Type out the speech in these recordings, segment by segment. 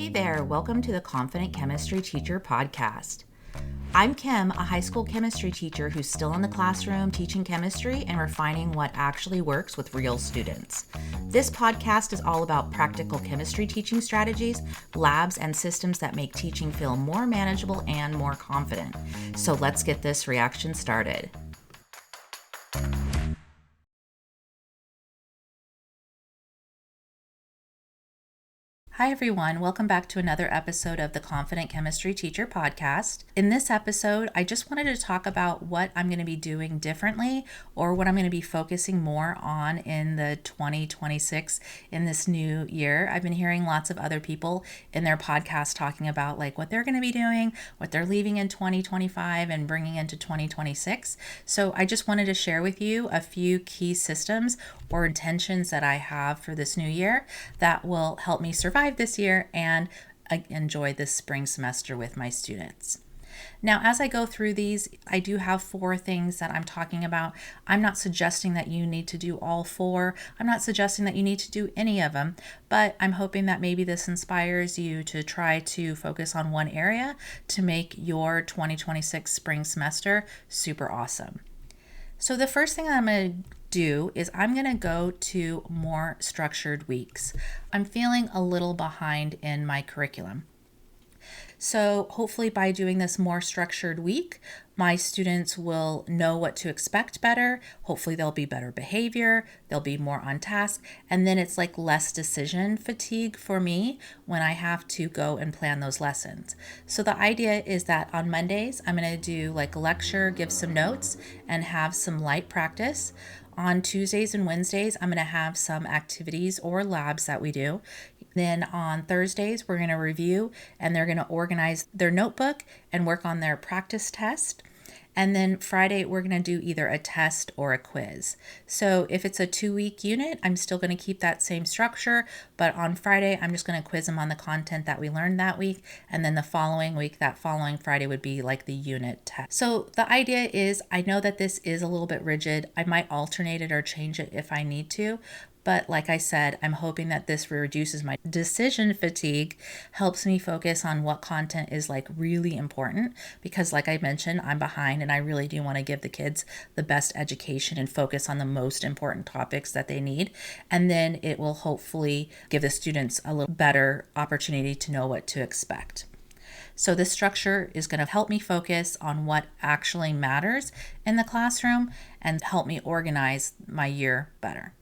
Hey there, welcome to the Confident Chemistry Teacher podcast. I'm Kim, a high school chemistry teacher who's still in the classroom teaching chemistry and refining what actually works with real students. This podcast is all about practical chemistry teaching strategies, labs, and systems that make teaching feel more manageable and more confident. So let's get this reaction started. Hi everyone, welcome back to another episode of the Confident Chemistry Teacher podcast. In this episode, I just wanted to talk about what I'm going to be doing differently or what I'm going to be focusing more on in the 2026 in this new year. I've been hearing lots of other people in their podcast talking about like what they're going to be doing, what they're leaving in 2025 and bringing into 2026. So I just wanted to share with you a few key systems or intentions that I have for this new year that will help me survive this year and enjoy this spring semester with my students. Now, as I go through these, I do have 4 things that I'm talking about. I'm not suggesting that you need to do all 4. I'm not suggesting that you need to do any of them, but I'm hoping that maybe this inspires you to try to focus on one area to make your 2026 spring semester super awesome. So the first thing I'm going to do is I'm going to go to more structured weeks. I'm feeling a little behind in my curriculum. So hopefully by doing this more structured week, my students will know what to expect better. Hopefully there'll be better behavior, they'll be more on task, and then it's like less decision fatigue for me when I have to go and plan those lessons. So the idea is that on Mondays, I'm going to do like a lecture, give some notes, and have some light practice. On Tuesdays and Wednesdays, I'm going to have some activities or labs that we do. Then on Thursdays, we're going to review and they're going to organize their notebook and work on their practice test. And then Friday, we're going to do either a test or a quiz. So if it's a 2-week unit, I'm still going to keep that same structure. But on Friday, I'm just going to quiz them on the content that we learned that week. And then the following week, that following Friday would be like the unit test. So the idea is, I know that this is a little bit rigid. I might alternate it or change it if I need to. But like I said, I'm hoping that this reduces my decision fatigue, helps me focus on what content is like really important because like I mentioned, I'm behind and I really do want to give the kids the best education and focus on the most important topics that they need. And then it will hopefully give the students a little better opportunity to know what to expect. So this structure is going to help me focus on what actually matters in the classroom and help me organize my year better.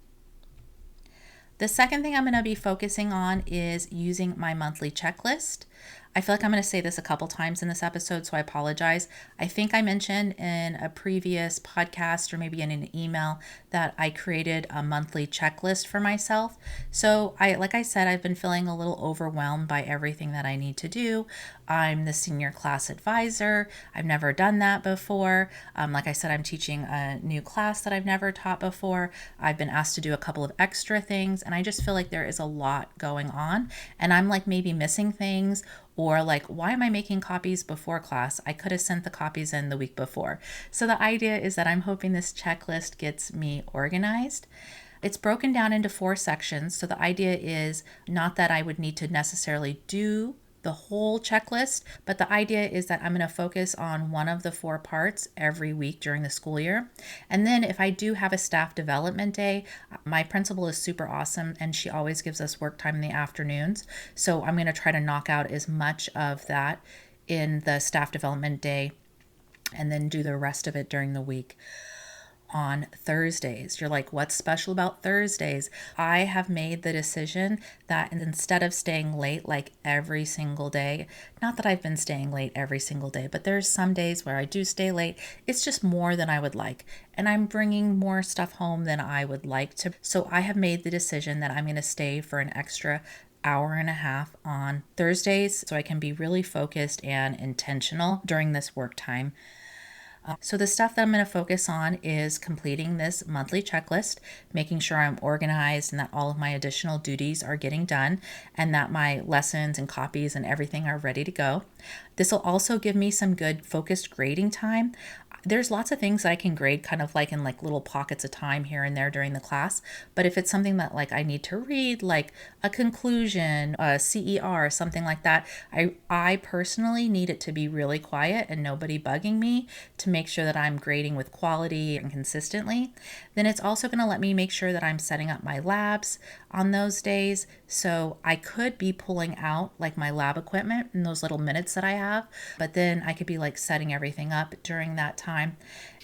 The second thing I'm going to be focusing on is using my monthly checklist. I feel like I'm going to say this a couple times in this episode, so I apologize. I think I mentioned in a previous podcast or maybe in an email that I created a monthly checklist for myself. So like I said, I've been feeling a little overwhelmed by everything that I need to do. I'm the senior class advisor. I've never done that before. Like I said, I'm teaching a new class that I've never taught before. I've been asked to do a couple of extra things, and I just feel like there is a lot going on, and I'm like maybe missing things. Or like, why am I making copies before class? I could have sent the copies in the week before. So the idea is that I'm hoping this checklist gets me organized. It's broken down into 4 sections. So the idea is not that I would need to necessarily do the whole checklist, but the idea is that I'm going to focus on one of the 4 parts every week during the school year. And then if I do have a staff development day, my principal is super awesome and she always gives us work time in the afternoons. So I'm going to try to knock out as much of that in the staff development day and then do the rest of it during the week. On Thursdays. You're like, what's special about Thursdays? I have made the decision that instead of staying late like every single day, not that I've been staying late every single day, but there's some days where I do stay late. It's just more than I would like. And I'm bringing more stuff home than I would like to. So I have made the decision that I'm going to stay for an extra hour and a half on Thursdays so I can be really focused and intentional during this work time. So the stuff that I'm going to focus on is completing this monthly checklist, making sure I'm organized and that all of my additional duties are getting done and that my lessons and copies and everything are ready to go. This will also give me some good focused grading time. There's lots of things that I can grade kind of like in like little pockets of time here and there during the class. But if it's something that like I need to read, like a conclusion, a CER, something like that, I personally need it to be really quiet and nobody bugging me to make sure that I'm grading with quality and consistently. Then it's also going to let me make sure that I'm setting up my labs on those days. So I could be pulling out like my lab equipment in those little minutes that I have, but then I could be like setting everything up during that time.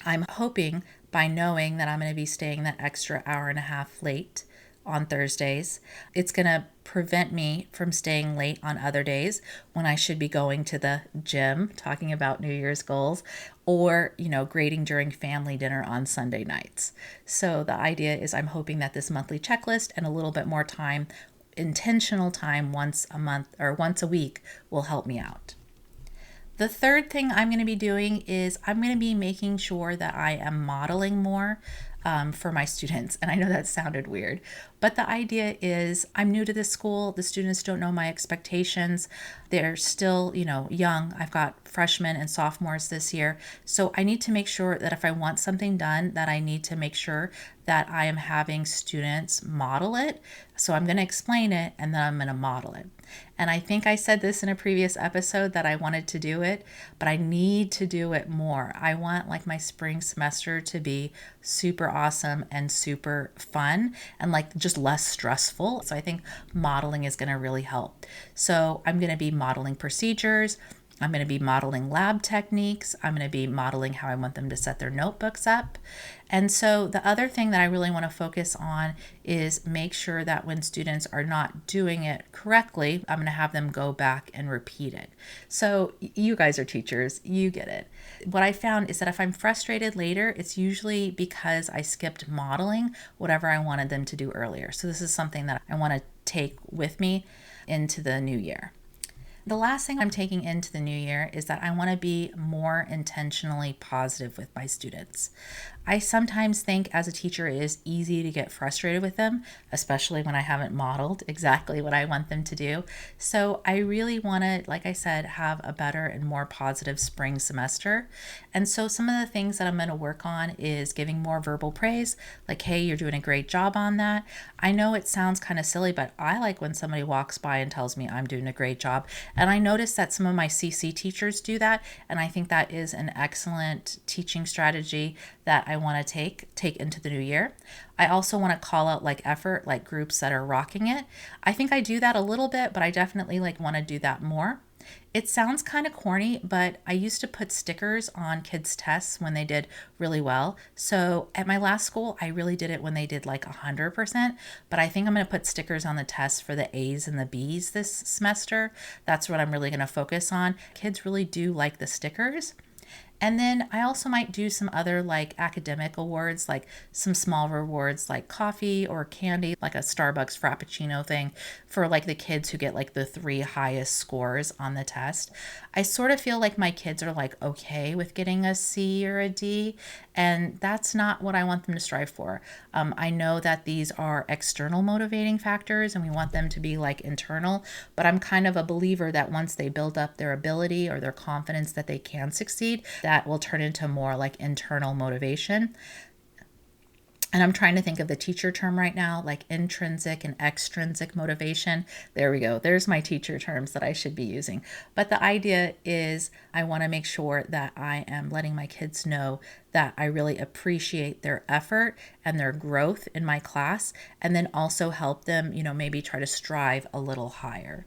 I'm hoping by knowing that I'm going to be staying that extra hour and a half late on Thursdays, it's going to prevent me from staying late on other days when I should be going to the gym, talking about New Year's goals, or, grading during family dinner on Sunday nights. So the idea is I'm hoping that this monthly checklist and a little bit more time, intentional time once a month or once a week will help me out. The third thing I'm going to be doing is I'm going to be making sure that I am modeling more for my students. And I know that sounded weird, but the idea is I'm new to this school. The students don't know my expectations. They're still, young. I've got freshmen and sophomores this year. So I need to make sure that if I want something done, that I need to make sure that I am having students model it. So I'm going to explain it and then I'm going to model it. And I think I said this in a previous episode that I wanted to do it, but I need to do it more. I want like my spring semester to be super awesome and super fun and like just less stressful. So I think modeling is going to really help. So I'm going to be modeling procedures. I'm going to be modeling lab techniques. I'm going to be modeling how I want them to set their notebooks up. And so the other thing that I really want to focus on is make sure that when students are not doing it correctly, I'm going to have them go back and repeat it. So you guys are teachers, you get it. What I found is that if I'm frustrated later, it's usually because I skipped modeling whatever I wanted them to do earlier. So this is something that I want to take with me into the new year. The last thing I'm taking into the new year is that I want to be more intentionally positive with my students. I sometimes think as a teacher it is easy to get frustrated with them, especially when I haven't modeled exactly what I want them to do. So I really want to, like I said, have a better and more positive spring semester. And so some of the things that I'm going to work on is giving more verbal praise, like, hey, you're doing a great job on that. I know it sounds kind of silly, but I like when somebody walks by and tells me I'm doing a great job. And I notice that some of my CC teachers do that. And I think that is an excellent teaching strategy that I want to take into the new year. I also want to call out like effort, like groups that are rocking it. I think I do that a little bit, but I definitely like want to do that more. It sounds kind of corny, but I used to put stickers on kids' tests when they did really well. So at my last school, I really did it when they did like 100%, but I think I'm going to put stickers on the tests for the A's and the B's this semester. That's what I'm really going to focus on. Kids really do like the stickers. And then I also might do some other like academic awards, like some small rewards like coffee or candy, like a Starbucks Frappuccino thing for like the kids who get like the 3 highest scores on the test. I sort of feel like my kids are like okay with getting a C or a D, and that's not what I want them to strive for. I know that these are external motivating factors and we want them to be like internal, but I'm kind of a believer that once they build up their ability or their confidence that they can succeed, that will turn into more like internal motivation. And I'm trying to think of the teacher term right now, like intrinsic and extrinsic motivation. There we go. There's my teacher terms that I should be using. But the idea is I want to make sure that I am letting my kids know that I really appreciate their effort and their growth in my class, and then also help them, maybe try to strive a little higher.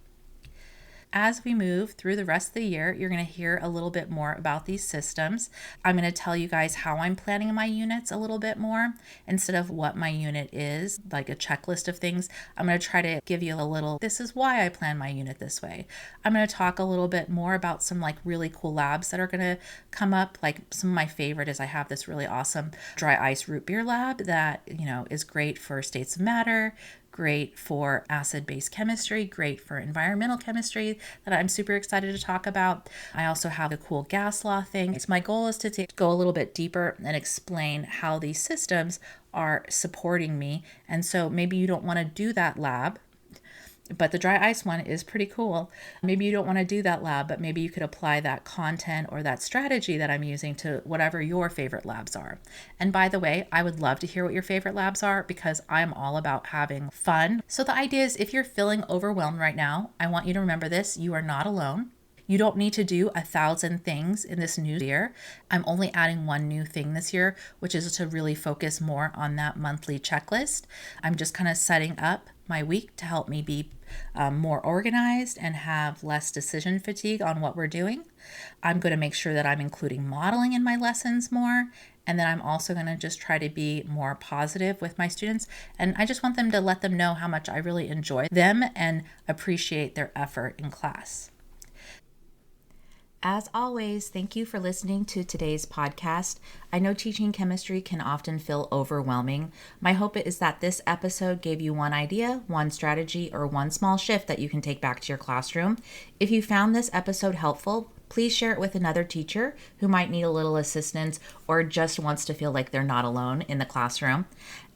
As we move through the rest of the year, you're going to hear a little bit more about these systems. I'm going to tell you guys how I'm planning my units a little bit more instead of what my unit is, like a checklist of things. I'm going to try to give you a little, this is why I plan my unit this way. I'm going to talk a little bit more about some like really cool labs that are going to come up. Like some of my favorite is I have this really awesome dry ice root beer lab that, is great for states of matter, great for acid-base chemistry, great for environmental chemistry that I'm super excited to talk about. I also have a cool gas law thing. So my goal is to go a little bit deeper and explain how these systems are supporting me. And so maybe you don't want to do that lab But the dry ice one is pretty cool. Maybe you don't want to do that lab, but maybe you could apply that content or that strategy that I'm using to whatever your favorite labs are. And by the way, I would love to hear what your favorite labs are because I'm all about having fun. So the idea is if you're feeling overwhelmed right now, I want you to remember this: you are not alone. You don't need to do 1,000 things in this new year. I'm only adding one new thing this year, which is to really focus more on that monthly checklist. I'm just kind of setting up my week to help me be more organized and have less decision fatigue on what we're doing. I'm going to make sure that I'm including modeling in my lessons more. And then I'm also going to just try to be more positive with my students. And I just want them to let them know how much I really enjoy them and appreciate their effort in class. As always, thank you for listening to today's podcast. I know teaching chemistry can often feel overwhelming. My hope is that this episode gave you one idea, one strategy, or one small shift that you can take back to your classroom. If you found this episode helpful, please share it with another teacher who might need a little assistance or just wants to feel like they're not alone in the classroom.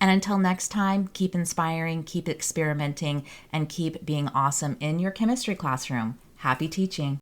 And until next time, keep inspiring, keep experimenting, and keep being awesome in your chemistry classroom. Happy teaching.